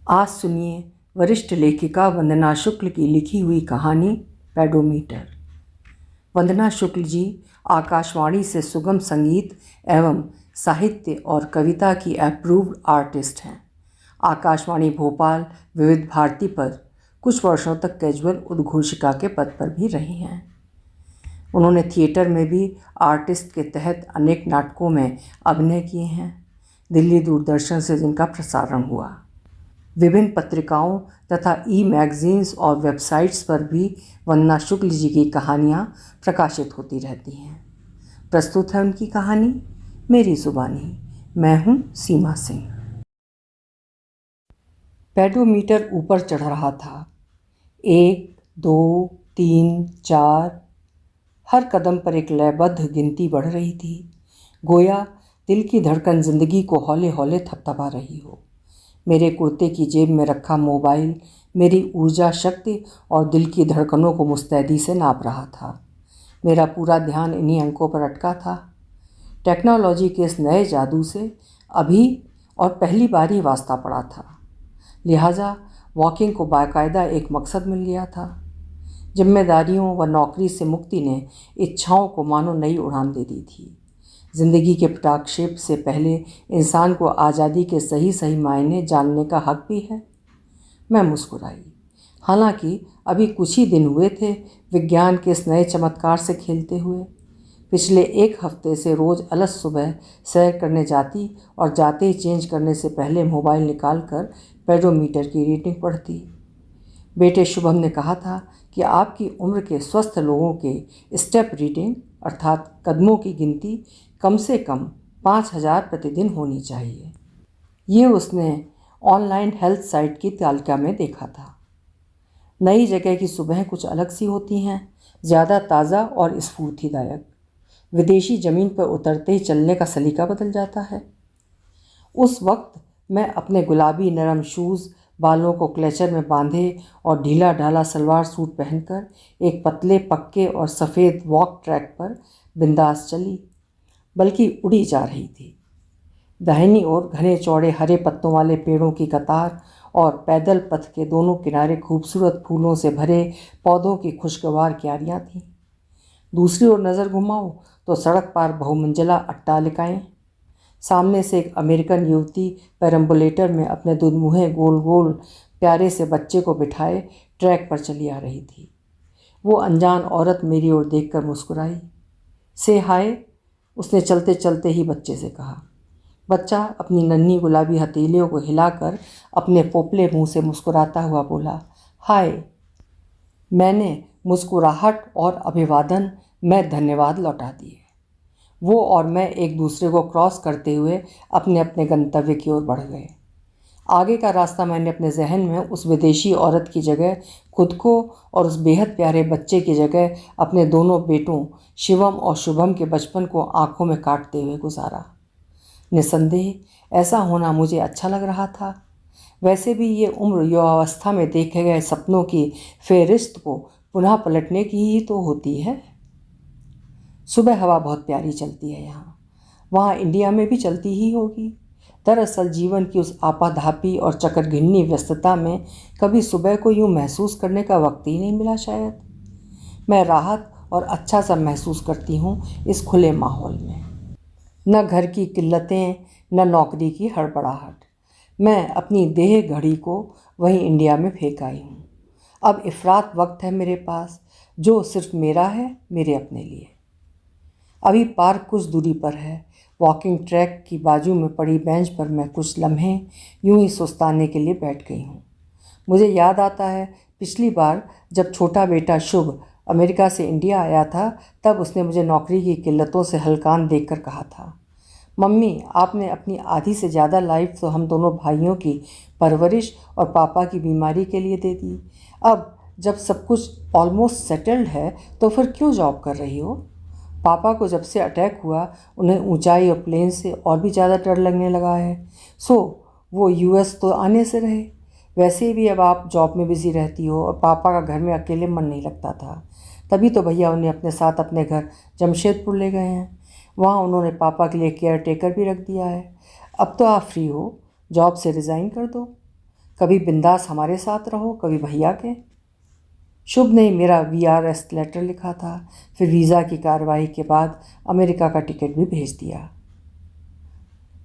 आज सुनिए वरिष्ठ लेखिका वंदना शुक्ल की लिखी हुई कहानी पेडोमीटर। वंदना शुक्ल जी आकाशवाणी से सुगम संगीत एवं साहित्य और कविता की अप्रूव्ड आर्टिस्ट हैं। आकाशवाणी भोपाल विविध भारती पर कुछ वर्षों तक कैजुअल उद्घोषिका के पद पर भी रही हैं। उन्होंने थिएटर में भी आर्टिस्ट के तहत अनेक नाटकों में अभिनय किए हैं। दिल्ली दूरदर्शन से जिनका प्रसारण हुआ। विभिन्न पत्रिकाओं तथा ई मैगजीन्स और वेबसाइट्स पर भी वंदना शुक्ल जी की कहानियाँ प्रकाशित होती रहती हैं। प्रस्तुत है उनकी कहानी मेरी ज़ुबानी। मैं हूँ सीमा सिंह। पेडोमीटर ऊपर चढ़ रहा था। 1, 2, 3, 4। हर कदम पर एक लयबद्ध गिनती बढ़ रही थी, गोया दिल की धड़कन जिंदगी को हौले हौले थपथपा रही हो। मेरे कुर्ते की जेब में रखा मोबाइल मेरी ऊर्जा शक्ति और दिल की धड़कनों को मुस्तैदी से नाप रहा था। मेरा पूरा ध्यान इन्हीं अंकों पर अटका था। टेक्नोलॉजी के इस नए जादू से अभी और पहली बार ही वास्ता पड़ा था, लिहाजा वॉकिंग को बाकायदा एक मकसद मिल गया था। जिम्मेदारियों व नौकरी से मुक्ति ने इच्छाओं को मानो नई उड़ान दे दी थी। ज़िंदगी के पटाक्षेप से पहले इंसान को आज़ादी के सही सही मायने जानने का हक भी है। मैं मुस्कुराई। हालांकि अभी कुछ ही दिन हुए थे विज्ञान के इस नए चमत्कार से खेलते हुए। पिछले 1 हफ्ते से रोज़ अलस सुबह सैर करने जाती और जाते ही चेंज करने से पहले मोबाइल निकाल कर पेडोमीटर की रीडिंग पढ़ती। बेटे शुभम ने कहा था कि आपकी उम्र के स्वस्थ लोगों के स्टेप रीडिंग अर्थात कदमों की गिनती कम से कम 5000 प्रतिदिन होनी चाहिए। ये उसने ऑनलाइन हेल्थ साइट की तालिका में देखा था। नई जगह की सुबह कुछ अलग सी होती हैं, ज़्यादा ताज़ा और स्फूर्तिदायक। विदेशी ज़मीन पर उतरते ही चलने का सलीका बदल जाता है। उस वक्त मैं अपने गुलाबी नरम शूज़, बालों को क्लेचर में बांधे और ढीला ढाला सलवार सूट पहनकर एक पतले पक्के और सफ़ेद वॉक ट्रैक पर बिंदास चली, बल्कि उड़ी जा रही थी। दाहिनी ओर घने चौड़े हरे पत्तों वाले पेड़ों की कतार और पैदल पथ के दोनों किनारे खूबसूरत फूलों से भरे पौधों की खुशगवार क्यारियाँ थीं। दूसरी ओर नज़र घुमाओ तो सड़क पार बहुमंजिला अट्टालिकाएँ। सामने से एक अमेरिकन युवती पेरम्बुलेटर में अपने दुधमुहे गोल गोल प्यारे से बच्चे को बिठाए ट्रैक पर चली आ रही थी। वो अनजान औरत मेरी ओर देखकर मुस्कुराई। से हाय, उसने चलते चलते ही बच्चे से कहा। बच्चा अपनी नन्ही गुलाबी हथेलियों को हिलाकर अपने पोपले मुंह से मुस्कुराता हुआ बोला, हाय। मैंने मुस्कुराहट और अभिवादन में धन्यवाद लौटा दिए। वो और मैं एक दूसरे को क्रॉस करते हुए अपने अपने गंतव्य की ओर बढ़ गए। आगे का रास्ता मैंने अपने जहन में उस विदेशी औरत की जगह खुद को और उस बेहद प्यारे बच्चे की जगह अपने दोनों बेटों शिवम और शुभम के बचपन को आंखों में काटते हुए गुजारा। निसंदेह ऐसा होना मुझे अच्छा लग रहा था। वैसे भी ये उम्र युवावस्था में देखे गए सपनों की फेहरिस्त को पुनः पलटने की ही तो होती है। सुबह हवा बहुत प्यारी चलती है यहाँ, वहाँ इंडिया में भी चलती ही होगी। दरअसल जीवन की उस आपाधापी और चकरघिन्नी व्यस्तता में कभी सुबह को यूँ महसूस करने का वक्त ही नहीं मिला शायद। मैं राहत और अच्छा सा महसूस करती हूँ इस खुले माहौल में। न घर की किल्लतें, न नौकरी की हड़बड़ाहट। मैं अपनी देह घड़ी को वहीं इंडिया में फेंक आई हूँ। अब इफ़रात वक्त है मेरे पास, जो सिर्फ मेरा है, मेरे अपने लिए। अभी पार्क कुछ दूरी पर है। वॉकिंग ट्रैक की बाजू में पड़ी बेंच पर मैं कुछ लम्हे यूं ही सुस्ताने के लिए बैठ गई हूँ। मुझे याद आता है पिछली बार जब छोटा बेटा शुभ अमेरिका से इंडिया आया था, तब उसने मुझे नौकरी की किल्लतों से हलकान देखकर कहा था, मम्मी आपने अपनी आधी से ज़्यादा लाइफ तो हम दोनों भाइयों की परवरिश और पापा की बीमारी के लिए दे दी। अब जब सब कुछ ऑलमोस्ट सेटल्ड है तो फिर क्यों जॉब कर रही हो? पापा को जब से अटैक हुआ उन्हें ऊंचाई और प्लेन से और भी ज़्यादा डर लगने लगा है। सो वो यूएस तो आने से रहे। वैसे भी अब आप जॉब में बिज़ी रहती हो और पापा का घर में अकेले मन नहीं लगता था। तभी तो भैया उन्हें अपने साथ अपने घर जमशेदपुर ले गए हैं। वहाँ उन्होंने पापा के लिए केयर टेकर भी रख दिया है। अब तो आप फ्री हो, जॉब से रिज़ाइन कर दो। कभी बिंदास हमारे साथ रहो, कभी भैया के। शुभ ने मेरा VRS लेटर लिखा था, फिर वीज़ा की कार्रवाई के बाद अमेरिका का टिकट भी भेज दिया।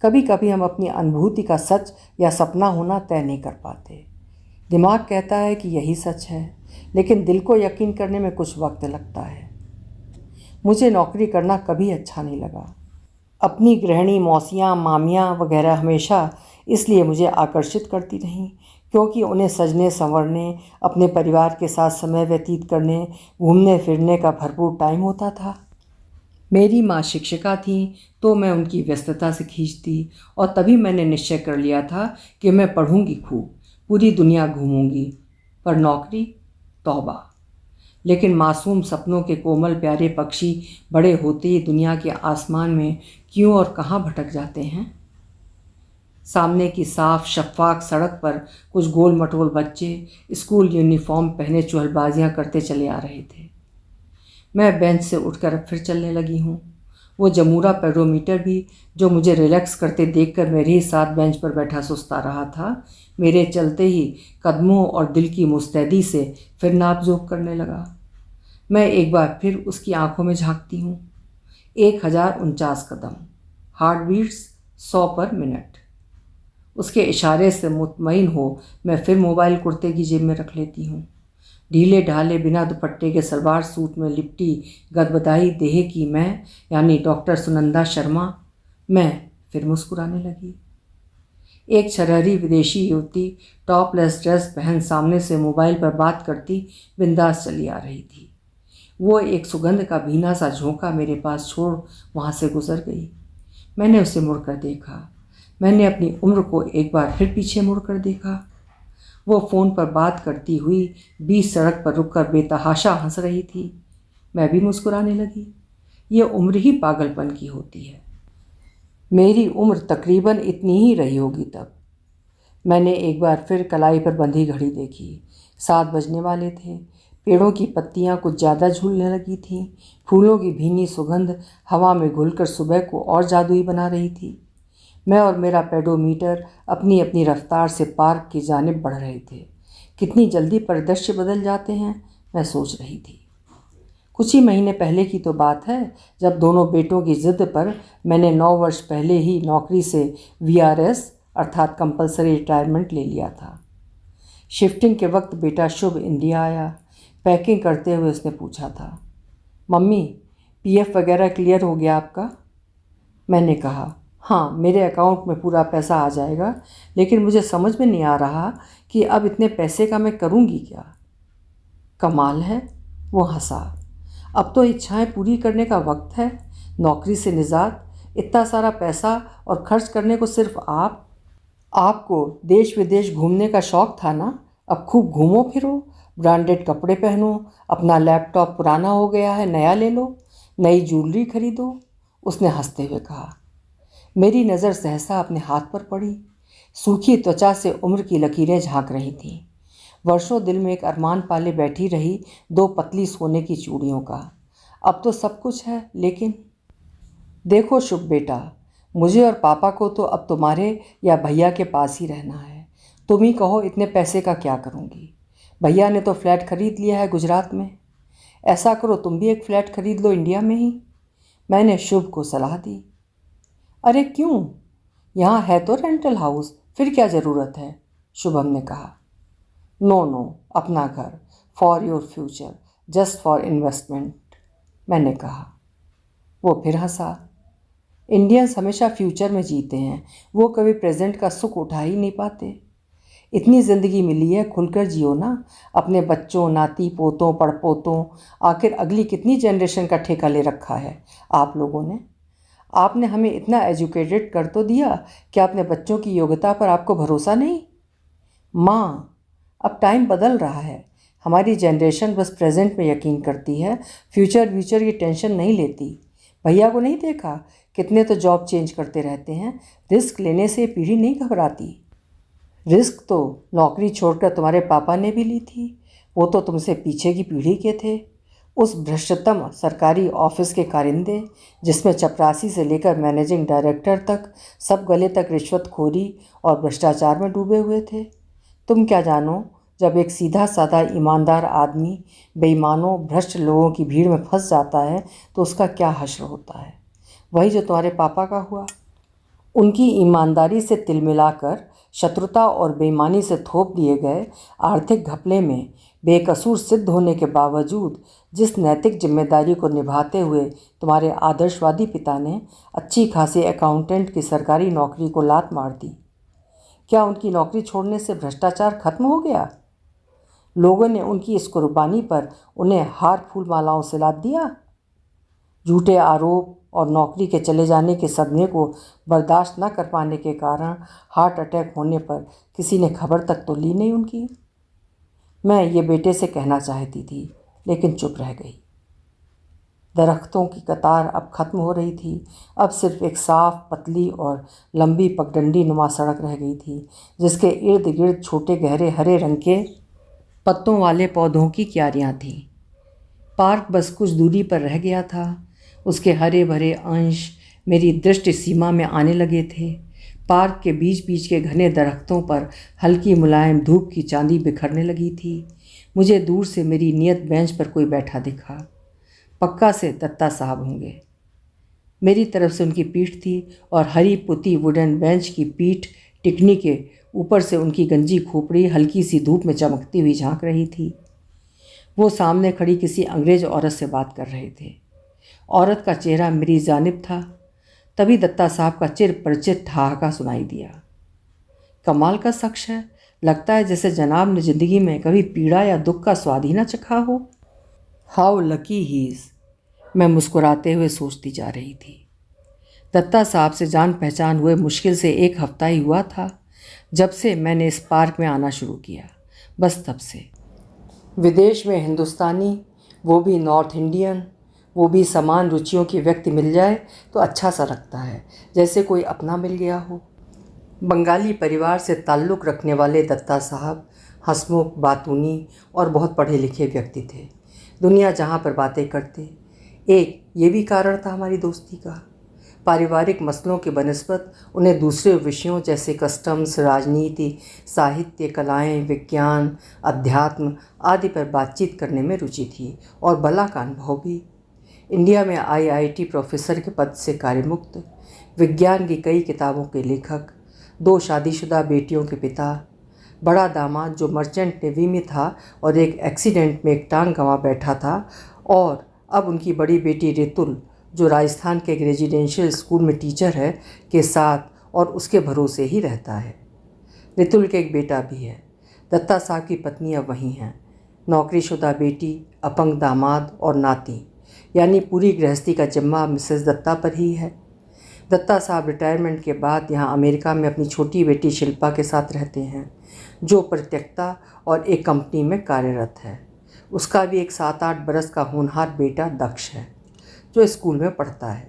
कभी कभी हम अपनी अनुभूति का सच या सपना होना तय नहीं कर पाते। दिमाग कहता है कि यही सच है, लेकिन दिल को यकीन करने में कुछ वक्त लगता है। मुझे नौकरी करना कभी अच्छा नहीं लगा। अपनी गृहिणी मौसियाँ, मामियाँ वगैरह हमेशा इसलिए मुझे आकर्षित करती रहीं क्योंकि उन्हें सजने संवरने, अपने परिवार के साथ समय व्यतीत करने, घूमने फिरने का भरपूर टाइम होता था। मेरी माँ शिक्षिका थीं तो मैं उनकी व्यस्तता से खींचती, और तभी मैंने निश्चय कर लिया था कि मैं पढ़ूंगी खूब, पूरी दुनिया घूमूंगी। पर नौकरी, तौबा। लेकिन मासूम सपनों के कोमल प्यारे पक्षी बड़े होते ही दुनिया के आसमान में क्यों और कहाँ भटक जाते हैं। सामने की साफ शफाक सड़क पर कुछ गोल मटोल बच्चे स्कूल यूनिफॉर्म पहने चुहलबाजियाँ करते चले आ रहे थे। मैं बेंच से उठकर अब फिर चलने लगी हूँ। वो जमूरा पेडोमीटर भी, जो मुझे रिलैक्स करते देखकर मेरे ही साथ बेंच पर बैठा सुस्ता रहा था, मेरे चलते ही कदमों और दिल की मुस्तैदी से फिर नाप-जोख करने लगा। मैं एक बार फिर उसकी आंखों में झांकती हूँ। 1049 कदम, हार्ट बीट्स 100 पर मिनट। उसके इशारे से मुतमईन हो मैं फिर मोबाइल कुर्ते की जेब में रख लेती हूँ। ढीले ढाले बिना दुपट्टे के सलवार सूट में लिपटी गदबदाई देह की मैं, यानी डॉक्टर सुनंदा शर्मा, मैं फिर मुस्कुराने लगी। एक छरहरी विदेशी युवती टॉपलेस ड्रेस पहन सामने से मोबाइल पर बात करती बिंदास चली आ रही थी। वो एक सुगंध का भीना सा झोंका मेरे पास छोड़ वहाँ से गुजर गई। मैंने उसे मुड़कर देखा। मैंने अपनी उम्र को एक बार फिर पीछे मुड़कर देखा। वो फ़ोन पर बात करती हुई बीच सड़क पर रुककर बेतहाशा हंस रही थी। मैं भी मुस्कुराने लगी। ये उम्र ही पागलपन की होती है। मेरी उम्र तकरीबन इतनी ही रही होगी तब। मैंने एक बार फिर कलाई पर बंधी घड़ी देखी। 7 बजने वाले थे। पेड़ों की पत्तियां कुछ ज़्यादा झूलने लगी थीं। फूलों की भीनी सुगंध हवा में घुलकर सुबह को और जादुई बना रही थी। मैं और मेरा पेडोमीटर अपनी अपनी रफ्तार से पार्क की जानिब बढ़ रहे थे। कितनी जल्दी परिदृश्य बदल जाते हैं, मैं सोच रही थी। कुछ ही महीने पहले की तो बात है जब दोनों बेटों की ज़िद पर मैंने 9 वर्ष पहले ही नौकरी से VRS अर्थात कंपलसरी रिटायरमेंट ले लिया था। शिफ्टिंग के वक्त बेटा शुभ इंडिया आया। पैकिंग करते हुए उसने पूछा था, मम्मी PF वगैरह क्लियर हो गया आपका? मैंने कहा, हाँ, मेरे अकाउंट में पूरा पैसा आ जाएगा, लेकिन मुझे समझ में नहीं आ रहा कि अब इतने पैसे का मैं करूँगी क्या। कमाल है, वो हंसा। अब तो इच्छाएं पूरी करने का वक्त है। नौकरी से निजात, इतना सारा पैसा और खर्च करने को सिर्फ आपको देश विदेश घूमने का शौक़ था ना, अब खूब घूमो फिरो, ब्रांडेड कपड़े पहनो, अपना लैपटॉप पुराना हो गया है नया ले लो, नई ज्वेलरी खरीदो, उसने हंसते हुए कहा। मेरी नज़र सहसा अपने हाथ पर पड़ी। सूखी त्वचा से उम्र की लकीरें झांक रही थीं। वर्षों दिल में एक अरमान पाले बैठी रही 2 पतली सोने की चूड़ियों का। अब तो सब कुछ है, लेकिन देखो शुभ बेटा, मुझे और पापा को तो अब तुम्हारे या भैया के पास ही रहना है। तुम ही कहो इतने पैसे का क्या करूँगी। भैया ने तो फ्लैट खरीद लिया है गुजरात में। ऐसा करो तुम भी एक फ्लैट खरीद लो इंडिया में ही। मैंने शुभ को सलाह दी। अरे क्यों, यहाँ है तो रेंटल हाउस, फिर क्या ज़रूरत है, शुभम ने कहा। नो, अपना घर, for your future, just for investment, मैंने कहा। वो फिर हंसा। इंडियंस हमेशा फ्यूचर में जीते हैं, वो कभी प्रेजेंट का सुख उठा ही नहीं पाते। इतनी ज़िंदगी मिली है, खुलकर जियो ना, अपने बच्चों, नाती पोतों, पड़पोतों, आखिर अगली कितनी जनरेशन का ठेका ले रखा है आप लोगों ने। आपने हमें इतना एजुकेटेड कर तो दिया कि अपने बच्चों की योग्यता पर आपको भरोसा नहीं। माँ, अब टाइम बदल रहा है। हमारी जनरेशन बस प्रेजेंट में यकीन करती है, फ्यूचर की टेंशन नहीं लेती। भैया को नहीं देखा, कितने तो जॉब चेंज करते रहते हैं। रिस्क लेने से पीढ़ी नहीं घबराती। रिस्क तो नौकरी छोड़कर तुम्हारे पापा ने भी ली थी, वो तो तुमसे पीछे की पीढ़ी के थे। उस भ्रष्टतम सरकारी ऑफिस के कारिंदे, जिसमें चपरासी से लेकर मैनेजिंग डायरेक्टर तक सब गले तक रिश्वतखोरी और भ्रष्टाचार में डूबे हुए थे। तुम क्या जानो, जब एक सीधा साधा ईमानदार आदमी बेईमानों भ्रष्ट लोगों की भीड़ में फंस जाता है तो उसका क्या हश्र होता है। वही जो तुम्हारे पापा का हुआ। उनकी ईमानदारी से तिल मिलाकर शत्रुता और बेईमानी से थोप दिए गए आर्थिक घपले में बेकसूर सिद्ध होने के बावजूद जिस नैतिक जिम्मेदारी को निभाते हुए तुम्हारे आदर्शवादी पिता ने अच्छी खासी अकाउंटेंट की सरकारी नौकरी को लात मार दी, क्या उनकी नौकरी छोड़ने से भ्रष्टाचार खत्म हो गया? लोगों ने उनकी इस कुर्बानी पर उन्हें हार फूल मालाओं से लाद दिया? झूठे आरोप और नौकरी के चले जाने के सदमे को बर्दाश्त न कर पाने के कारण हार्ट अटैक होने पर किसी ने खबर तक तो ली नहीं उनकी। मैं ये बेटे से कहना चाहती थी लेकिन चुप रह गई। दरख्तों की कतार अब खत्म हो रही थी। अब सिर्फ एक साफ, पतली और लंबी पगडंडी नुमा सड़क रह गई थी जिसके इर्द गिर्द छोटे गहरे हरे रंग के पत्तों वाले पौधों की क्यारियाँ थीं। पार्क बस कुछ दूरी पर रह गया था। उसके हरे भरे अंश मेरी दृष्टि सीमा में आने लगे थे। पार्क के बीच बीच के घने दरख्तों पर हल्की मुलायम धूप की चांदी बिखरने लगी थी। मुझे दूर से मेरी नियत बेंच पर कोई बैठा दिखा। पक्का से दत्ता साहब होंगे। मेरी तरफ से उनकी पीठ थी और हरी पुती वुडन बेंच की पीठ टिकनी के ऊपर से उनकी गंजी खोपड़ी हल्की सी धूप में चमकती हुई झांक रही थी। वो सामने खड़ी किसी अंग्रेज औरत से बात कर रहे थे। औरत का चेहरा मेरी जानिब था। तभी दत्ता साहब का चिर परिचित ठहाका सुनाई दिया। कमाल का शख्स है, लगता है जैसे जनाब ने ज़िंदगी में कभी पीड़ा या दुख का स्वाद ही ना चखा हो। हाउ लकी ही इज़, मैं मुस्कुराते हुए सोचती जा रही थी। दत्ता साहब से जान पहचान हुए मुश्किल से 1 हफ्ता ही हुआ था जब से मैंने इस पार्क में आना शुरू किया। बस तब से विदेश में हिंदुस्तानी, वो भी नॉर्थ इंडियन, वो भी समान रुचियों की व्यक्ति मिल जाए तो अच्छा सा लगता है, जैसे कोई अपना मिल गया हो। बंगाली परिवार से ताल्लुक़ रखने वाले दत्ता साहब हंसमुख, बातूनी और बहुत पढ़े लिखे व्यक्ति थे। दुनिया जहाँ पर बातें करते। एक ये भी कारण था हमारी दोस्ती का। पारिवारिक मसलों के बनिस्बत उन्हें दूसरे विषयों जैसे कस्टम्स, राजनीति, साहित्य, कलाएं, विज्ञान, अध्यात्म आदि पर बातचीत करने में रुचि थी और बला का अनुभव भी। इंडिया में IIT प्रोफेसर के पद से कार्यमुक्त, विज्ञान की कई किताबों के लेखक, 2 शादीशुदा बेटियों के पिता, बड़ा दामाद जो मर्चेंट नेवी में था और एक एक्सीडेंट में एक टांग गंवा बैठा था, और अब उनकी बड़ी बेटी रितुल जो राजस्थान के एक रेजिडेंशियल स्कूल में टीचर है, के साथ और उसके भरोसे ही रहता है। रितुल के एक बेटा भी है। दत्ता साहब की पत्नी अब वहीं हैं। नौकरीशुदा बेटी, अपंग दामाद और नाती, यानी पूरी गृहस्थी का जिम्मा मिसेस दत्ता पर ही है। दत्ता साहब रिटायरमेंट के बाद यहाँ अमेरिका में अपनी छोटी बेटी शिल्पा के साथ रहते हैं, जो परित्यक्ता और एक कंपनी में कार्यरत है। उसका भी एक 7-8 बरस का होनहार बेटा दक्ष है जो स्कूल में पढ़ता है।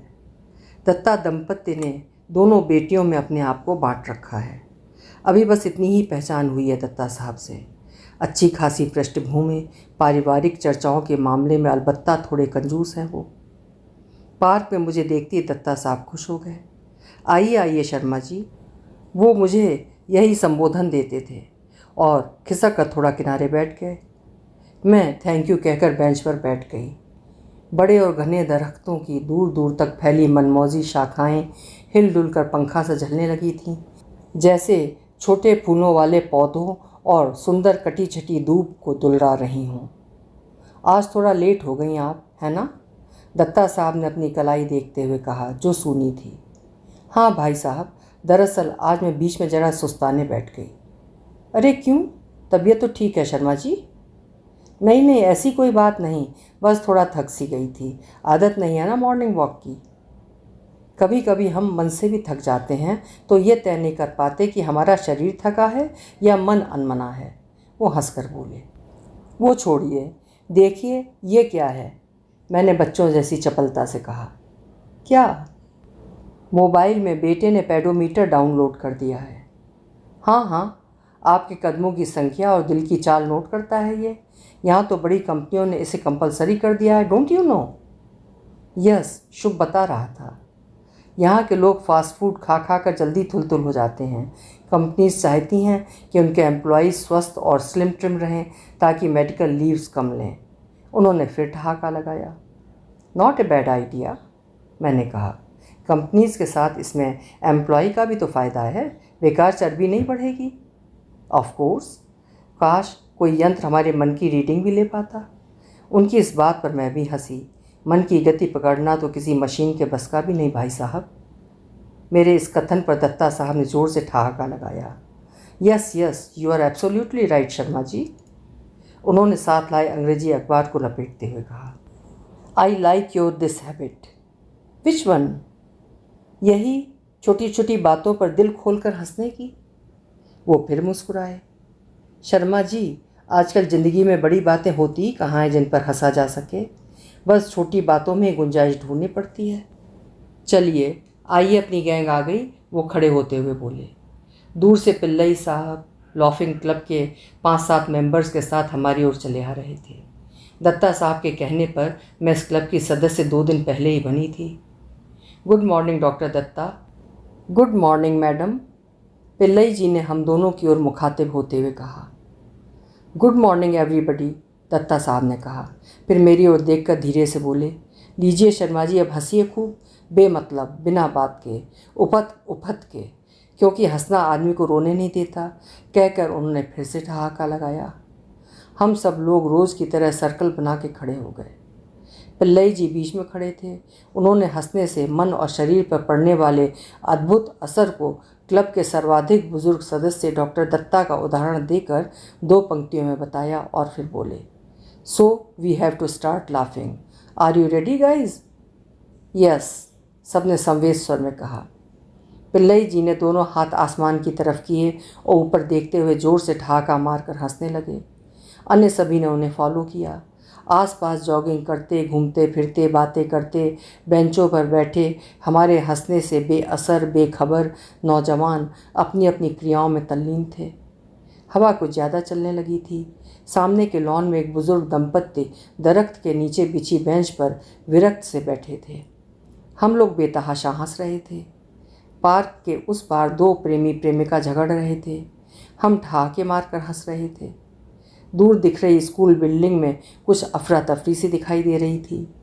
दत्ता दंपत्ति ने दोनों बेटियों में अपने आप को बांट रखा है। अभी बस इतनी ही पहचान हुई है दत्ता साहब से। अच्छी खासी पृष्ठभूमि, पारिवारिक चर्चाओं के मामले में अलबत्ता थोड़े कंजूस हैं वो। पार्क में मुझे देखते ही दत्ता साहब खुश हो गए। आइए आइए शर्मा जी, वो मुझे यही संबोधन देते थे और खिसक कर थोड़ा किनारे बैठ गए। मैं थैंक यू कहकर बेंच पर बैठ गई। बड़े और घने दरख्तों की दूर दूर तक फैली मनमौजी शाखाएं हिलडुल कर पंखा से झलने लगी थीं, जैसे छोटे फूलों वाले पौधों और सुंदर कटी छटी धूप को दुलरा रही हों। आज थोड़ा लेट हो गई आप, है ना? दत्ता साहब ने अपनी कलाई देखते हुए कहा, जो सूनी थी। हाँ भाई साहब, दरअसल आज मैं बीच में ज़रा सुस्ताने बैठ गई। अरे क्यों? तबीयत तो ठीक है शर्मा जी? नहीं नहीं, ऐसी कोई बात नहीं, बस थोड़ा थक सी गई थी। आदत नहीं है ना मॉर्निंग वॉक की। कभी कभी हम मन से भी थक जाते हैं तो ये तय नहीं कर पाते कि हमारा शरीर थका है या मन अनमना है। वो हंसकर बोले। वो छोड़िए, देखिए ये क्या है, मैंने बच्चों जैसी चपलता से कहा। क्या? मोबाइल में बेटे ने पेडोमीटर डाउनलोड कर दिया है। हाँ हाँ, आपके कदमों की संख्या और दिल की चाल नोट करता है ये। यहाँ तो बड़ी कंपनियों ने इसे कंपलसरी कर दिया है, डोंट यू नो? यस, शुभ बता रहा था। यहाँ के लोग फास्ट फूड खा खा कर जल्दी थुलथुल हो जाते हैं। कंपनीज चाहती हैं कि उनके एम्प्लॉयज़ स्वस्थ और स्लिम ट्रिम रहें ताकि मेडिकल लीव्स कम लें। उन्होंने फिर ठहाका लगाया। नॉट ए बैड आइडिया, मैंने कहा। कंपनीज के साथ इसमें एम्प्लॉय का भी तो फ़ायदा है, बेकार चर्बी नहीं बढ़ेगी। ऑफ कोर्स, काश कोई यंत्र हमारे मन की रीडिंग भी ले पाता। उनकी इस बात पर मैं भी हंसी। मन की गति पकड़ना तो किसी मशीन के बस का भी नहीं भाई साहब। मेरे इस कथन पर दत्ता साहब ने ज़ोर से ठहाका लगाया। Yes yes, you are absolutely right Sharma ji, उन्होंने साथ लाए अंग्रेजी अखबार को लपेटते हुए कहा। I like your this habit. Which one? यही छोटी छोटी बातों पर दिल खोलकर हंसने की। वो फिर मुस्कुराए। शर्मा जी, आजकल ज़िंदगी में बड़ी बातें होती कहाँ हैं जिन पर हंसा जा सके। बस छोटी बातों में गुंजाइश ढूंढनी पड़ती है। चलिए आइए, अपनी गैंग आ गई, वो खड़े होते हुए बोले। दूर से पिल्लई साहब लॉफिंग क्लब के 5-7 मेंबर्स के साथ हमारी ओर चले आ रहे थे। दत्ता साहब के कहने पर मैं इस क्लब की सदस्य 2 दिन पहले ही बनी थी। Good morning doctor Datta. Good morning madam, Pillai ji ने हम दोनों की ओर मुखातिब होते हुए कहा। गुड मॉर्निंग एवरीबडी, दत्ता साहब ने कहा। फिर मेरी ओर देखकर धीरे से बोले, लीजिए शर्मा जी, अब हंसिए खूब, बेमतलब, बिना बात के, उपत उपत के, क्योंकि हंसना आदमी को रोने नहीं देता, कहकर उन्होंने फिर से ठहाका लगाया। हम सब लोग रोज़ की तरह सर्कल बना के खड़े हो गए। पिल्लई जी बीच में खड़े थे। उन्होंने हंसने से मन और शरीर पर पड़ने वाले अद्भुत असर को क्लब के सर्वाधिक बुजुर्ग सदस्य डॉक्टर दत्ता का उदाहरण देकर 2 पंक्तियों में बताया और फिर बोले, so we have to start laughing. Are you ready guys? Yes, सबने संवेद स्वर में कहा। पिल्लई जी ने दोनों हाथ आसमान की तरफ किए और ऊपर देखते हुए जोर से ठहाका मारकर हंसने लगे। अन्य सभी ने उन्हें फॉलो किया। आसपास जॉगिंग करते, घूमते फिरते, बातें करते, बेंचों पर बैठे हमारे हंसने से बेअसर बेखबर नौजवान अपनी अपनी क्रियाओं में तल्लीन थे। हवा कुछ ज़्यादा चलने लगी थी। सामने के लॉन में एक बुजुर्ग दंपत्ति दरख्त के नीचे बिछी बेंच पर विरक्त से बैठे थे। हम लोग बेतहाशा हंस रहे थे। पार्क के उस पार 2 प्रेमी प्रेमिका झगड़ रहे थे। हम ठहाके मारकर हंस रहे थे। दूर दिख रही स्कूल बिल्डिंग में कुछ अफरा तफरी सी दिखाई दे रही थी।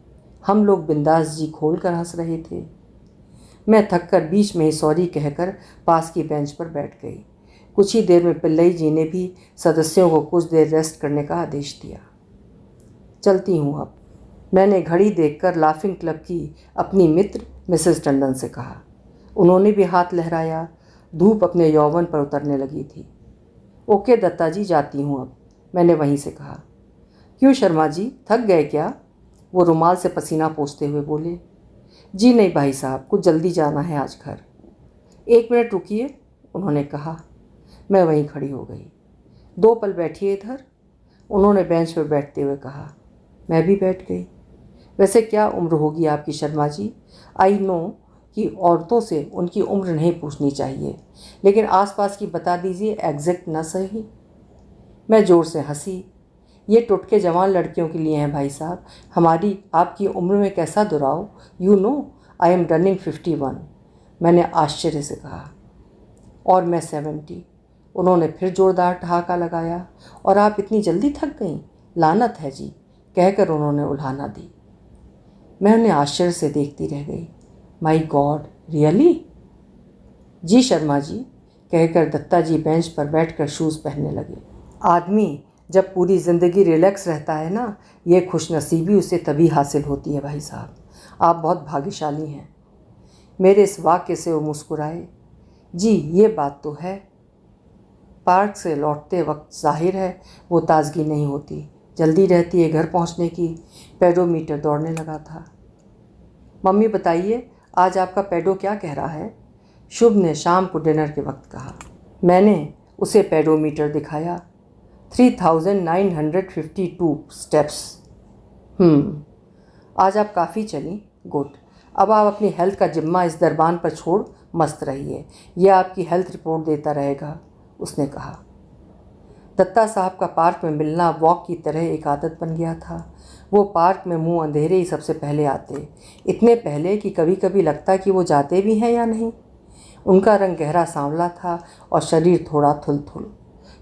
हम लोग बिंदास जी खोल कर हंस रहे थे। मैं थककर बीच में ही सॉरी कहकर पास की बेंच पर बैठ गई। कुछ ही देर में पिल्लई जी ने भी सदस्यों को कुछ देर रेस्ट करने का आदेश दिया। चलती हूँ अब, मैंने घड़ी देखकर लाफिंग क्लब की अपनी मित्र मिसेस टंडन से कहा। उन्होंने भी हाथ लहराया। धूप अपने यौवन पर उतरने लगी थी। ओके दत्ता जी, जाती हूँ अब, मैंने वहीं से कहा। क्यों शर्मा जी, थक गए क्या? वो रुमाल से पसीना पोंछते हुए बोले। जी नहीं भाई साहब, कुछ जल्दी जाना है आज घर। 1 मिनट रुकिए, उन्होंने कहा। मैं वहीं खड़ी हो गई। 2 पल बैठिए इधर, उन्होंने बेंच पर बैठते हुए कहा। मैं भी बैठ गई। वैसे क्या उम्र होगी आपकी शर्मा जी? आई नो कि औरतों से उनकी उम्र नहीं पूछनी चाहिए, लेकिन आसपास की बता दीजिए, एग्जैक्ट ना सही। मैं ज़ोर से हंसी। ये टुटके जवान लड़कियों के लिए हैं भाई साहब, हमारी आपकी उम्र में कैसा दुराव। You know I am turning 51, मैंने आश्चर्य से कहा। और मैं 70, उन्होंने फिर जोरदार ठहाका लगाया। और आप इतनी जल्दी थक गईं? लानत है जी, कहकर उन्होंने उल्हाना दी। मैं उन्हें आश्चर्य से देखती रह गई। माई गॉड, रियली? जी शर्मा जी, कहकर दत्ता जी बेंच पर बैठकर शूज़ पहनने लगे। आदमी जब पूरी ज़िंदगी रिलैक्स रहता है ना, ये खुशनसीबी उसे तभी हासिल होती है भाई साहब। आप बहुत भाग्यशाली हैं। मेरे इस वाक्य से वो मुस्कुराए। जी ये बात तो है। पार्क से लौटते वक्त जाहिर है वो ताजगी नहीं होती, जल्दी रहती है घर पहुंचने की। पेडोमीटर दौड़ने लगा था। मम्मी बताइए, आज आपका पेडो क्या कह रहा है? शुभ ने शाम को डिनर के वक्त कहा। मैंने उसे पेडोमीटर दिखाया। 3952 स्टेप्स। आज आप काफ़ी चली। गुड। अब आप अपनी हेल्थ का जिम्मा इस दरबान पर छोड़ मस्त रहिए, यह आपकी हेल्थ रिपोर्ट देता रहेगा, उसने कहा। दत्ता साहब का पार्क में मिलना वॉक की तरह एक आदत बन गया था। वो पार्क में मुंह अंधेरे ही सबसे पहले आते, इतने पहले कि कभी कभी लगता कि वो जाते भी हैं या नहीं। उनका रंग गहरा सांवला था और शरीर थोड़ा थुलथुल।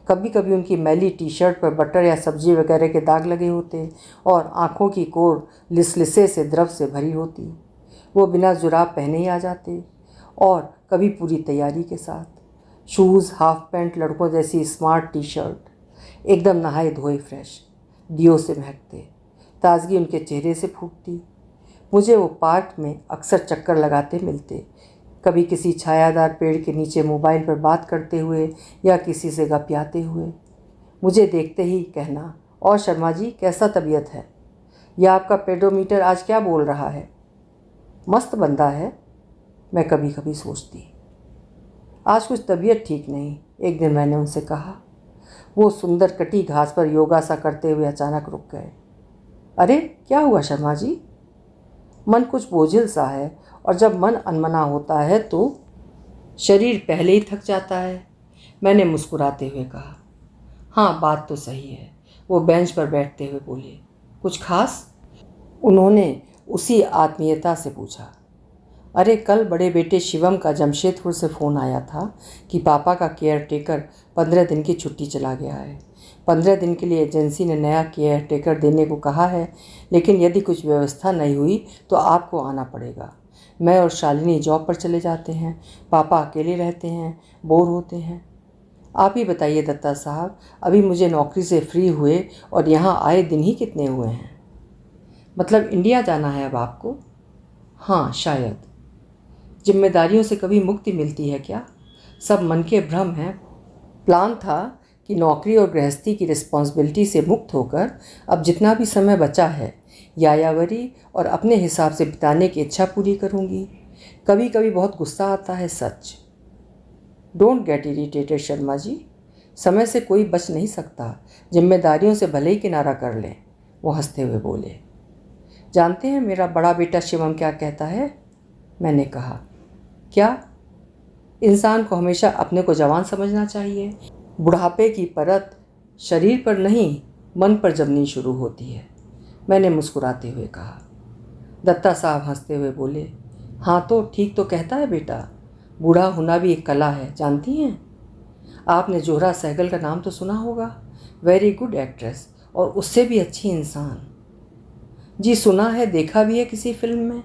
कभी कभी उनकी मैली टी शर्ट पर बटर या सब्जी वगैरह के दाग लगे होते और आँखों की कोर लिसलिसे से द्रव से भरी होती। वो बिना जुराब पहने ही आ जाते और कभी पूरी तैयारी के साथ, शूज़, हाफ पैंट, लड़कों जैसी स्मार्ट टी शर्ट, एकदम नहाए धोए फ्रेश, दियों से महकते। ताजगी उनके चेहरे से फूटती। मुझे वो पार्क में अक्सर चक्कर लगाते मिलते, कभी किसी छायादार पेड़ के नीचे मोबाइल पर बात करते हुए या किसी से गपियाते हुए। मुझे देखते ही कहना, और शर्मा जी कैसा तबीयत है, या आपका पेडोमीटर आज क्या बोल रहा है? मस्त बंदा है, मैं कभी कभी सोचती। आज कुछ तबीयत ठीक नहीं, एक दिन मैंने उनसे कहा। वो सुंदर कटी घास पर योगा सा करते हुए अचानक रुक गए। अरे क्या हुआ शर्मा जी? मन कुछ बोझिल सा है, और जब मन अनमना होता है तो शरीर पहले ही थक जाता है, मैंने मुस्कुराते हुए कहा। हाँ बात तो सही है, वो बेंच पर बैठते हुए बोले। कुछ खास? उन्होंने उसी आत्मीयता से पूछा। अरे कल बड़े बेटे शिवम का जमशेदपुर से फ़ोन आया था कि पापा का केयर टेकर 15 दिन की छुट्टी चला गया है। 15 दिन के लिए एजेंसी ने नया केयर टेकर देने को कहा है, लेकिन यदि कुछ व्यवस्था नहीं हुई तो आपको आना पड़ेगा। मैं और शालिनी जॉब पर चले जाते हैं, पापा अकेले रहते हैं, बोर होते हैं। आप ही बताइए दत्ता साहब, अभी मुझे नौकरी से फ्री हुए और यहाँ आए दिन ही कितने हुए हैं? मतलब इंडिया जाना है अब आपको? हाँ शायद। जिम्मेदारियों से कभी मुक्ति मिलती है क्या? सब मन के भ्रम हैं। प्लान था कि नौकरी और गृहस्थी की रिस्पॉन्सिबिलिटी से मुक्त होकर अब जितना भी समय बचा है यायावरी और अपने हिसाब से बिताने की इच्छा पूरी करूंगी। कभी कभी बहुत गुस्सा आता है, सच। Don't get irritated Sharma ji, समय से कोई बच नहीं सकता, जिम्मेदारियों से भले ही किनारा कर लें, वो हंसते हुए बोले। जानते हैं मेरा बड़ा बेटा शिवम क्या कहता है? मैंने कहा। क्या? इंसान को हमेशा अपने को जवान समझना चाहिए। बुढ़ापे की परत शरीर पर नहीं, मन पर जमनी शुरू होती है, मैंने मुस्कुराते हुए कहा। दत्ता साहब हंसते हुए बोले। हाँ तो ठीक तो कहता है बेटा, बूढ़ा होना भी एक कला है, जानती हैं? आपने जोहरा सहगल का नाम तो सुना होगा, वेरी गुड एक्ट्रेस और उससे भी अच्छी इंसान। जी सुना है, देखा भी है किसी फिल्म में।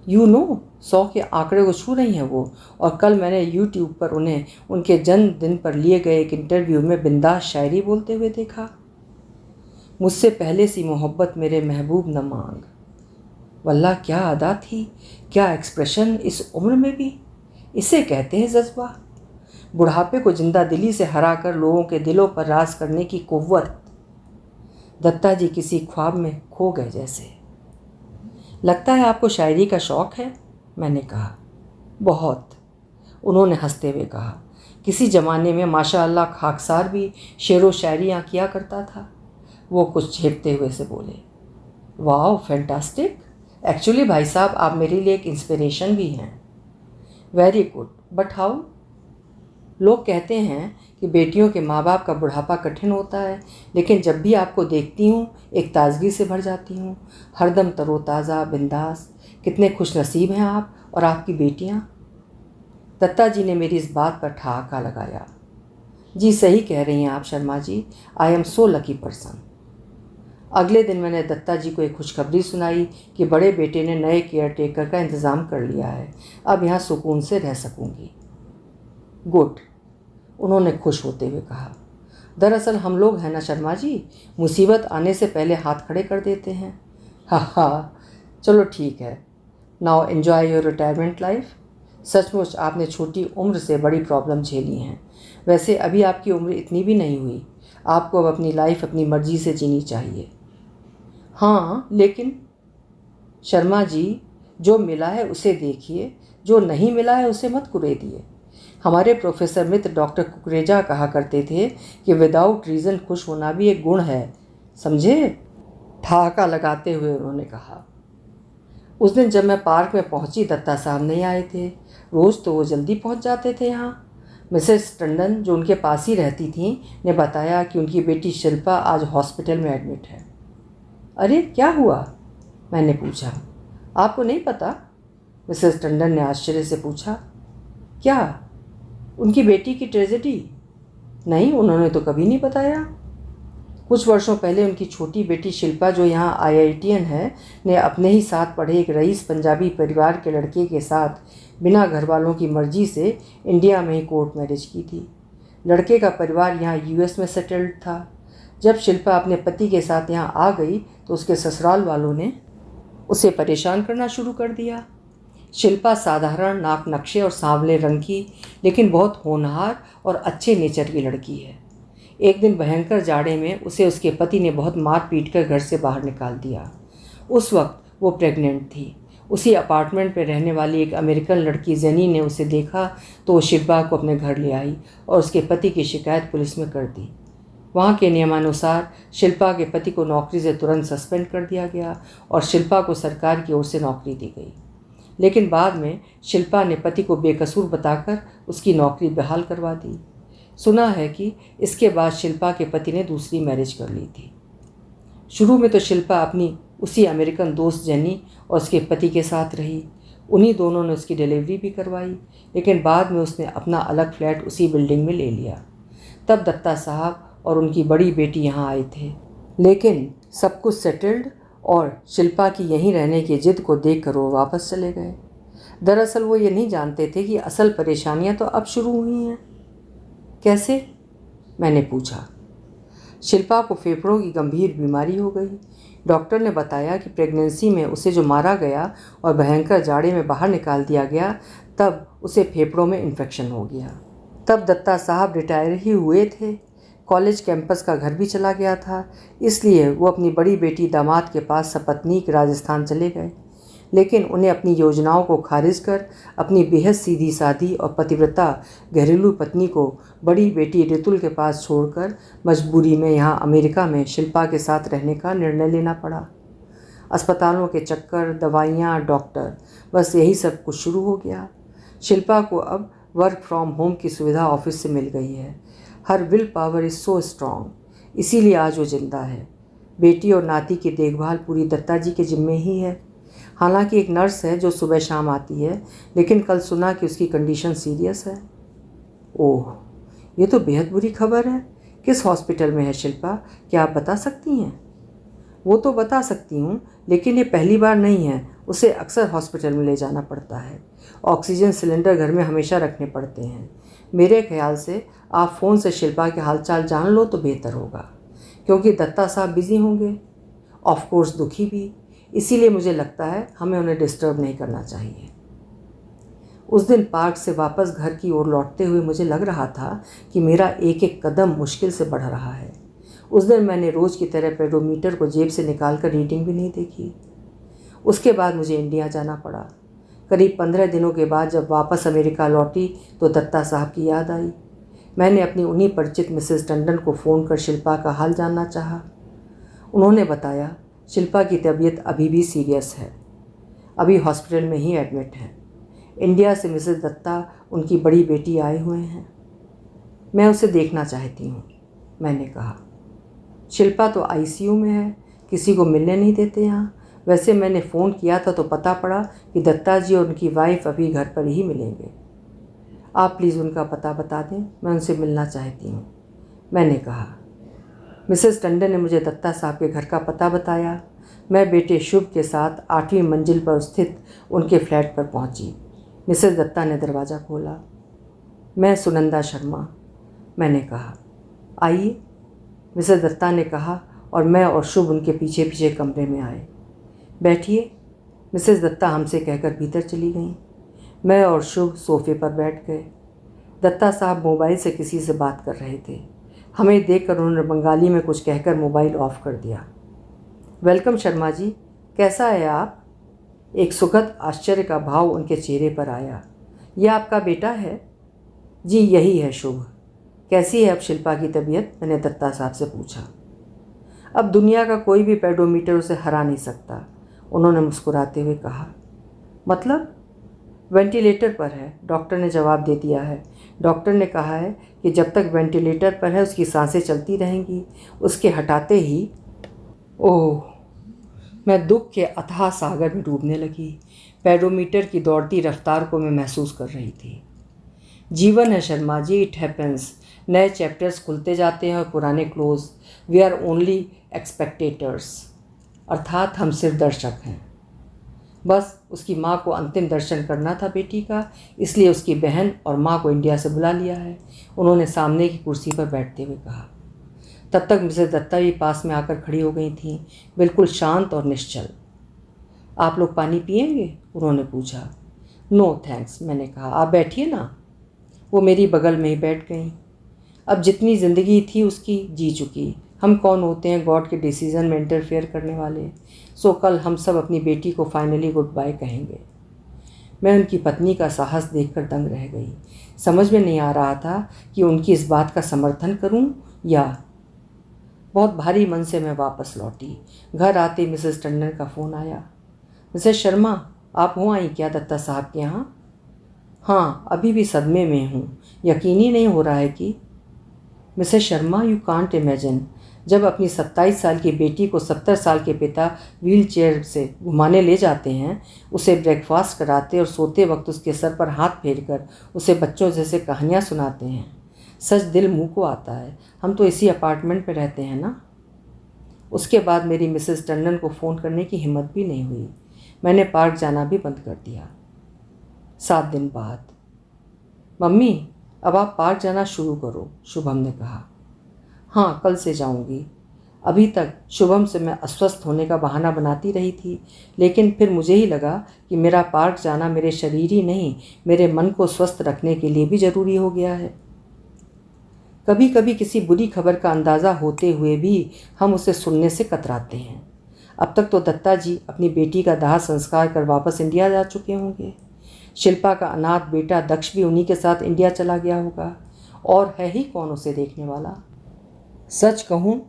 यू नो 100 के आंकड़े को छू रही हैं वो, और कल मैंने यूट्यूब पर उन्हें उनके जन्मदिन पर लिए गए एक इंटरव्यू में बिंदास शायरी बोलते हुए देखा। मुझसे पहले सी मोहब्बत मेरे महबूब न मांग। वल्लाह क्या अदा थी, क्या एक्सप्रेशन इस उम्र में भी। इसे कहते हैं जज्बा, बुढ़ापे को जिंदा दिली से हरा कर लोगों के दिलों पर राज करने की कुव्वत। दत्ता जी किसी ख्वाब में खो गए जैसे। लगता है आपको शायरी का शौक़ है, मैंने कहा। बहुत, उन्होंने हंसते हुए कहा। किसी ज़माने में माशाअल्लाह खाकसार भी शेरो शायरियाँ किया करता था। वो कुछ झेपते हुए से बोले। वाह फैंटास्टिक, एक्चुअली भाई साहब आप मेरे लिए एक इंस्पिरेशन भी हैं। Very good, but how? लोग कहते हैं कि बेटियों के माँ बाप का बुढ़ापा कठिन होता है, लेकिन जब भी आपको देखती हूँ एक ताजगी से भर जाती हूँ, हरदम तरोताज़ा, बिंदास। कितने खुश नसीब हैं आप और आपकी बेटियाँ। दत्ता जी ने मेरी इस बात पर ठहाका लगाया। जी सही कह रही हैं आप Sharma ji, I am so lucky person. अगले दिन मैंने दत्ता जी को एक खुशखबरी सुनाई कि बड़े बेटे ने नए केयर टेकर का इंतज़ाम कर लिया है, अब यहाँ सुकून से रह सकूँगी। गुड, उन्होंने खुश होते हुए कहा। दरअसल हम लोग हैं ना शर्मा जी, मुसीबत आने से पहले हाथ खड़े कर देते हैं। हा, चलो ठीक है। Now enjoy your retirement life. सचमुच आपने छोटी उम्र से बड़ी प्रॉब्लम झेली हैं। वैसे अभी आपकी उम्र इतनी भी नहीं हुई, आपको अब अपनी लाइफ अपनी मर्जी से जीनी चाहिए। हाँ लेकिन शर्मा जी, जो मिला है उसे देखिए, जो नहीं मिला है उसे मत कुरेदिए। हमारे प्रोफेसर मित्र डॉक्टर कुकरेजा कहा करते थे कि विदाउट रीज़न खुश होना भी एक गुण है, समझे? ठहाका लगाते हुए उन्होंने कहा। उस दिन जब मैं पार्क में पहुंची, दत्ता साहब नहीं आए थे। रोज़ तो वो जल्दी पहुंच जाते थे यहाँ। मिसेस टंडन, जो उनके पास ही रहती थीं, ने बताया कि उनकी बेटी शिल्पा आज हॉस्पिटल में एडमिट है। अरे क्या हुआ? मैंने पूछा। आपको नहीं पता? मिसेस टंडन ने आश्चर्य से पूछा। क्या? उनकी बेटी की ट्रेजेडी? नहीं, उन्होंने तो कभी नहीं बताया। कुछ वर्षों पहले उनकी छोटी बेटी शिल्पा, जो यहाँ IITN है, ने अपने ही साथ पढ़े एक रईस पंजाबी परिवार के लड़के के साथ बिना घर वालों की मर्जी से इंडिया में ही कोर्ट मैरिज की थी। लड़के का परिवार यहाँ US में सेटल्ड था। जब शिल्पा अपने पति के साथ यहाँ आ गई तो उसके ससुराल वालों ने उसे परेशान करना शुरू कर दिया। शिल्पा साधारण नाक नक्शे और सांवले रंग की, लेकिन बहुत होनहार और अच्छे नेचर की लड़की है। एक दिन भयंकर जाड़े में उसे उसके पति ने बहुत मार पीट कर घर से बाहर निकाल दिया। उस वक्त वो प्रेग्नेंट थी। उसी अपार्टमेंट में रहने वाली एक अमेरिकन लड़की जेनी ने उसे देखा तो वो शिल्पा को अपने घर ले आई और उसके पति की शिकायत पुलिस में कर दी। वहाँ के नियमानुसार शिल्पा के पति को नौकरी से तुरंत सस्पेंड कर दिया गया और शिल्पा को सरकार की ओर से नौकरी दी गई। लेकिन बाद में शिल्पा ने पति को बेकसूर बताकर उसकी नौकरी बहाल करवा दी। सुना है कि इसके बाद शिल्पा के पति ने दूसरी मैरिज कर ली थी। शुरू में तो शिल्पा अपनी उसी अमेरिकन दोस्त जेनी और उसके पति के साथ रही। उन्हीं दोनों ने उसकी डिलीवरी भी करवाई, लेकिन बाद में उसने अपना अलग फ्लैट उसी बिल्डिंग में ले लिया। तब दत्ता साहब और उनकी बड़ी बेटी यहाँ आए थे, लेकिन सब कुछ सेटल्ड और शिल्पा की यहीं रहने की जिद को देखकर वो वापस चले गए। दरअसल वो ये नहीं जानते थे कि असल परेशानियाँ तो अब शुरू हुई हैं। कैसे? मैंने पूछा। शिल्पा को फेफड़ों की गंभीर बीमारी हो गई। डॉक्टर ने बताया कि प्रेगनेंसी में उसे जो मारा गया और भयंकर जाड़े में बाहर निकाल दिया गया, तब उसे फेफड़ों में इन्फेक्शन हो गया। तब दत्ता साहब रिटायर ही हुए थे। कॉलेज कैंपस का घर भी चला गया था, इसलिए वो अपनी बड़ी बेटी दामाद के पास सपत्नीक राजस्थान चले गए। लेकिन उन्हें अपनी योजनाओं को खारिज कर अपनी बेहद सीधी सादी और पतिव्रता घरेलू पत्नी को बड़ी बेटी रितुल के पास छोड़कर मजबूरी में यहाँ अमेरिका में शिल्पा के साथ रहने का निर्णय लेना पड़ा। अस्पतालों के चक्कर, दवाइयाँ, डॉक्टर, बस यही सब कुछ शुरू हो गया। शिल्पा को अब वर्क फ्रॉम होम की सुविधा ऑफिस से मिल गई है। Her will power is so strong, इसीलिए आज वो जिंदा है। बेटी और नाती की देखभाल पूरी दत्ता जी के जिम्मे ही है। हालांकि एक नर्स है जो सुबह शाम आती है, लेकिन कल सुना कि उसकी कंडीशन सीरियस है। ओह, ये तो बेहद बुरी खबर है। किस हॉस्पिटल में है शिल्पा? क्या आप बता सकती हैं? वो तो बता सकती हूँ, लेकिन ये पहली बार नहीं है। उसे अक्सर हॉस्पिटल में ले जाना पड़ता है। ऑक्सीजन सिलेंडर घर में हमेशा रखने पड़ते हैं। मेरे ख्याल से आप फ़ोन से शिल्पा के हालचाल जान लो तो बेहतर होगा, क्योंकि दत्ता साहब बिज़ी होंगे, ऑफ कोर्स दुखी भी। इसीलिए मुझे लगता है हमें उन्हें डिस्टर्ब नहीं करना चाहिए। उस दिन पार्क से वापस घर की ओर लौटते हुए मुझे लग रहा था कि मेरा एक एक कदम मुश्किल से बढ़ रहा है। उस दिन मैंने रोज़ की तरह पेडोमीटर को जेब से निकालकर रीडिंग भी नहीं देखी। उसके बाद मुझे इंडिया जाना पड़ा। करीब 15 दिनों के बाद जब वापस अमेरिका लौटी तो दत्ता साहब की याद आई। मैंने अपनी उन्हीं परिचित मिसेस टंडन को फ़ोन कर शिल्पा का हाल जानना चाहा। उन्होंने बताया शिल्पा की तबीयत अभी भी सीरियस है, अभी हॉस्पिटल में ही एडमिट है। इंडिया से मिसेस दत्ता, उनकी बड़ी बेटी आए हुए हैं। मैं उसे देखना चाहती हूँ, मैंने कहा। शिल्पा तो ICU में है, किसी को मिलने नहीं देते यहाँ। वैसे मैंने फ़ोन किया था तो पता पड़ा कि दत्ता जी और उनकी वाइफ अभी घर पर ही मिलेंगे। आप प्लीज़ उनका पता बता दें, मैं उनसे मिलना चाहती हूँ, मैंने कहा। मिसेस टंडन ने मुझे दत्ता साहब के घर का पता बताया। मैं बेटे शुभ के साथ 8वीं मंजिल पर स्थित उनके फ्लैट पर पहुंची। मिसेस दत्ता ने दरवाज़ा खोला। मैं सुनंदा शर्मा, मैंने कहा। आइए, मिसेस दत्ता ने कहा और मैं और शुभ उनके पीछे पीछे कमरे में आए। बैठिए, मिसेस दत्ता हमसे कहकर भीतर चली गईं। मैं और शुभ सोफे पर बैठ गए। दत्ता साहब मोबाइल से किसी से बात कर रहे थे। हमें देखकर उन्होंने बंगाली में कुछ कहकर मोबाइल ऑफ कर दिया। वेलकम शर्मा जी, कैसा है आप? एक सुखद आश्चर्य का भाव उनके चेहरे पर आया। यह आपका बेटा है? जी यही है शुभ। कैसी है अब शिल्पा की तबीयत? मैंने दत्ता साहब से पूछा। अब दुनिया का कोई भी पेडोमीटर उसे हरा नहीं सकता, उन्होंने मुस्कुराते हुए कहा। मतलब? वेंटिलेटर पर है, डॉक्टर ने जवाब दे दिया है। डॉक्टर ने कहा है कि जब तक वेंटिलेटर पर है उसकी सांसें चलती रहेंगी। उसके हटाते ही ओह, मैं दुख के अथाह सागर में डूबने लगी। पेडोमीटर की दौड़ती रफ्तार को मैं महसूस कर रही थी। जीवन है शर्मा जी, इट हैपेंस। नए चैप्टर्स खुलते जाते हैं और पुराने क्लोज। वी आर ओनली एक्सपेक्टेटर्स, अर्थात हम सिर्फ दर्शक हैं। बस उसकी माँ को अंतिम दर्शन करना था बेटी का, इसलिए उसकी बहन और माँ को इंडिया से बुला लिया है, उन्होंने सामने की कुर्सी पर बैठते हुए कहा। तब तक मिसेस दत्ता भी पास में आकर खड़ी हो गई थीं, बिल्कुल शांत और निश्चल। आप लोग पानी पिएंगे? उन्होंने पूछा। नो थैंक्स, मैंने कहा। आप बैठिए ना। वो मेरी बगल में ही बैठ गईं। अब जितनी ज़िंदगी थी उसकी जी चुकी। हम कौन होते हैं गॉड के डिसीज़न में इंटरफेयर करने वाले। सो कल हम सब अपनी बेटी को फाइनली गुड बाय कहेंगे। मैं उनकी पत्नी का साहस देखकर दंग रह गई। समझ में नहीं आ रहा था कि उनकी इस बात का समर्थन करूं या। बहुत भारी मन से मैं वापस लौटी। घर आते मिसेस टंडन का फ़ोन आया। मिसेस शर्मा, आप हो आई क्या दत्ता साहब के यहाँ? हाँ, अभी भी सदमे में हूँ। यकीन ही नहीं हो रहा है कि। Mrs Sharma, you can't imagine. जब अपनी 27 साल की बेटी को 70 साल के पिता व्हील चेयर से घुमाने ले जाते हैं, उसे ब्रेकफास्ट कराते और सोते वक्त उसके सर पर हाथ फेरकर उसे बच्चों जैसे कहानियाँ सुनाते हैं, सच दिल मुंह को आता है। हम तो इसी अपार्टमेंट में रहते हैं ना। उसके बाद मेरी मिसेस टंडन को फ़ोन करने की हिम्मत भी नहीं हुई। मैंने पार्क जाना भी बंद कर दिया। 7 दिन बाद। मम्मी, अब आप पार्क जाना शुरू करो, शुभम ने कहा। हाँ, कल से जाऊंगी। अभी तक शुभम से मैं अस्वस्थ होने का बहाना बनाती रही थी, लेकिन फिर मुझे ही लगा कि मेरा पार्क जाना मेरे शरीर ही नहीं, मेरे मन को स्वस्थ रखने के लिए भी ज़रूरी हो गया है। कभी कभी किसी बुरी खबर का अंदाज़ा होते हुए भी हम उसे सुनने से कतराते हैं। अब तक तो दत्ता जी अपनी बेटी का दाह संस्कार कर वापस इंडिया जा चुके होंगे। शिल्पा का अनाथ बेटा दक्ष भी उन्हीं के साथ इंडिया चला गया होगा, और है ही कौन उसे देखने वाला। सच कहूँ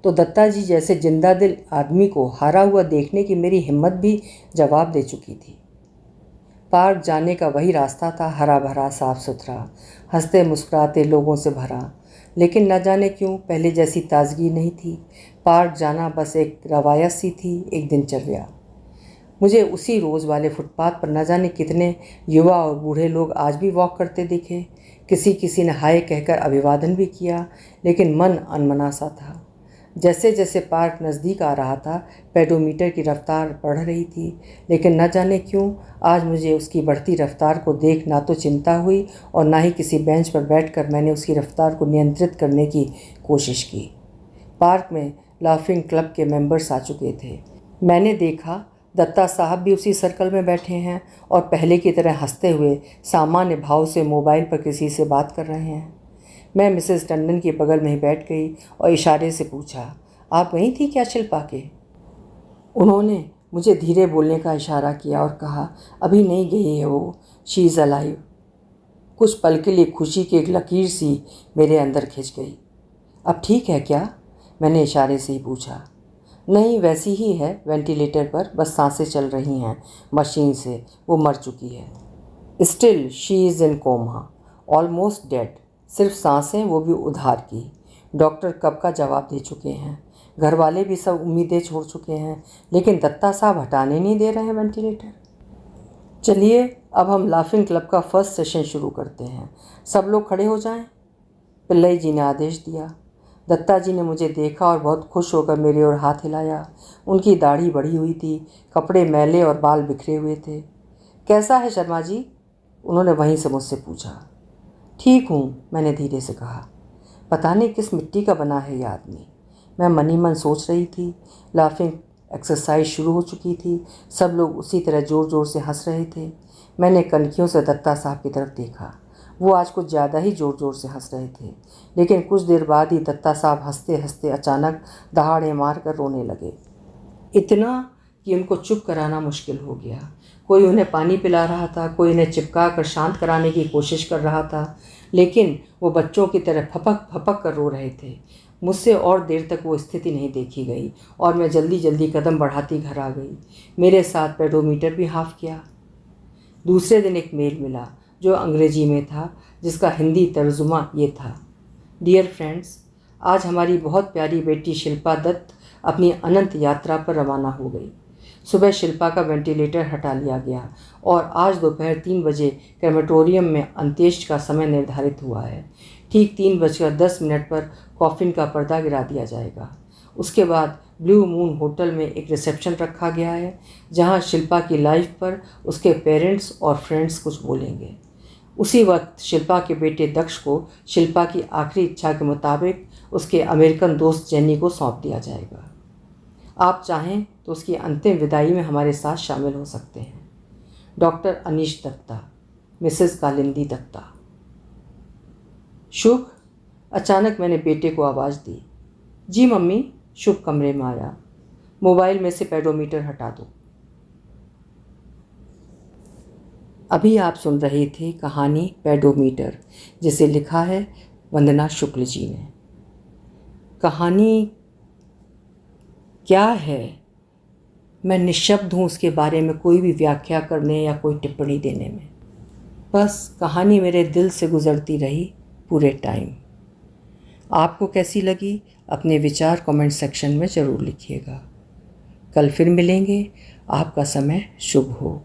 तो दत्ता जी जैसे जिंदा दिल आदमी को हारा हुआ देखने की मेरी हिम्मत भी जवाब दे चुकी थी। पार्क जाने का वही रास्ता था, हरा भरा, साफ सुथरा, हंसते मुस्कुराते लोगों से भरा, लेकिन न जाने क्यों पहले जैसी ताजगी नहीं थी। पार्क जाना बस एक रवायत सी थी, एक दिनचर्या। मुझे उसी रोज़ वाले फुटपाथ पर न जाने कितने युवा और बूढ़े लोग आज भी वॉक करते दिखे। किसी ने हाय कहकर अभिवादन भी किया, लेकिन मन अनमना सा था। जैसे जैसे पार्क नज़दीक आ रहा था, पेडोमीटर की रफ्तार बढ़ रही थी, लेकिन न जाने क्यों आज मुझे उसकी बढ़ती रफ्तार को देख ना तो चिंता हुई और ना ही किसी बेंच पर बैठकर मैंने उसकी रफ्तार को नियंत्रित करने की कोशिश की। पार्क में लाफिंग क्लब के मेंबर्स आ चुके थे। मैंने देखा दत्ता साहब भी उसी सर्कल में बैठे हैं और पहले की तरह हंसते हुए सामान्य भाव से मोबाइल पर किसी से बात कर रहे हैं। मैं मिसेस टंडन के बगल में ही बैठ गई और इशारे से पूछा, आप वहीं थी क्या शिल्पा के? उन्होंने मुझे धीरे बोलने का इशारा किया और कहा, अभी नहीं गई है वो, शी इज़ अलाइव। कुछ पल के लिए खुशी की एक लकीर सी मेरे अंदर खिंच गई। अब ठीक है क्या? मैंने इशारे से ही पूछा। नहीं, वैसी ही है, वेंटिलेटर पर, बस सांसें चल रही हैं मशीन से, वो मर चुकी है। Still she is in coma, almost dead. सिर्फ सांसें, वो भी उधार की। डॉक्टर कब का जवाब दे चुके हैं, घर वाले भी सब उम्मीदें छोड़ चुके हैं, लेकिन दत्ता साहब हटाने नहीं दे रहे हैं वेंटिलेटर। चलिए अब हम लाफिंग क्लब का फर्स्ट सेशन शुरू करते हैं, सब लोग खड़े हो जाएं। पिल्लई जी ने आदेश दिया। दत्ता जी ने मुझे देखा और बहुत खुश होकर मेरी ओर हाथ हिलाया। उनकी दाढ़ी बढ़ी हुई थी, कपड़े मैले और बाल बिखरे हुए थे। कैसा है शर्मा जी? उन्होंने वहीं से मुझसे पूछा। ठीक हूँ, मैंने धीरे से कहा। पता नहीं किस मिट्टी का बना है ये आदमी, मैं मन ही मन सोच रही थी। लाफिंग एक्सरसाइज शुरू हो चुकी थी, सब लोग उसी तरह ज़ोर ज़ोर से हंस रहे थे। मैंने कनखियों से दत्ता साहब की तरफ देखा, वो आज कुछ ज़्यादा ही ज़ोर ज़ोर से हंस रहे थे, लेकिन कुछ देर बाद ही दत्ता साहब हंसते हंसते अचानक दहाड़े मार कर रोने लगे। इतना कि उनको चुप कराना मुश्किल हो गया। कोई उन्हें पानी पिला रहा था, कोई उन्हें चिपका कर शांत कराने की कोशिश कर रहा था, लेकिन वो बच्चों की तरह फपक फपक कर रो रहे थे। मुझसे और देर तक वो स्थिति नहीं देखी गई और मैं जल्दी जल्दी कदम बढ़ाती घर आ गई। मेरे साथ पेडोमीटर भी हाफ किया। दूसरे दिन एक मेल मिला, जो अंग्रेजी में था, जिसका हिंदी तर्जुमा ये था। डियर फ्रेंड्स, आज हमारी बहुत प्यारी बेटी शिल्पा दत्त अपनी अनंत यात्रा पर रवाना हो गई। सुबह शिल्पा का वेंटिलेटर हटा लिया गया और आज दोपहर 3 बजे क्रेमेटोरियम में अंत्येष्टि का समय निर्धारित हुआ है। ठीक 3:10 पर कॉफिन का पर्दा गिरा दिया जाएगा। उसके बाद ब्लू मून होटल में एक रिसेप्शन रखा गया है, जहां शिल्पा की लाइफ पर उसके पेरेंट्स और फ्रेंड्स कुछ बोलेंगे। उसी वक्त शिल्पा के बेटे दक्ष को शिल्पा की आखिरी इच्छा के मुताबिक उसके अमेरिकन दोस्त जेनी को सौंप दिया जाएगा। आप चाहें तो उसकी अंतिम विदाई में हमारे साथ शामिल हो सकते हैं। Doctor Anish Datta, Mrs Kalindi Datta. शुभ। अचानक मैंने बेटे को आवाज़ दी। जी मम्मी। शुभ कमरे में आया। मोबाइल में से पेडोमीटर हटा दो। अभी आप सुन रहे थे कहानी पेडोमीटर, जिसे लिखा है वंदना शुक्ल जी ने। कहानी क्या है, मैं निःशब्द हूँ उसके बारे में कोई भी व्याख्या करने या कोई टिप्पणी देने में। बस कहानी मेरे दिल से गुजरती रही पूरे टाइम। आपको कैसी लगी अपने विचार कमेंट सेक्शन में ज़रूर लिखिएगा। कल फिर मिलेंगे। आपका समय शुभ हो।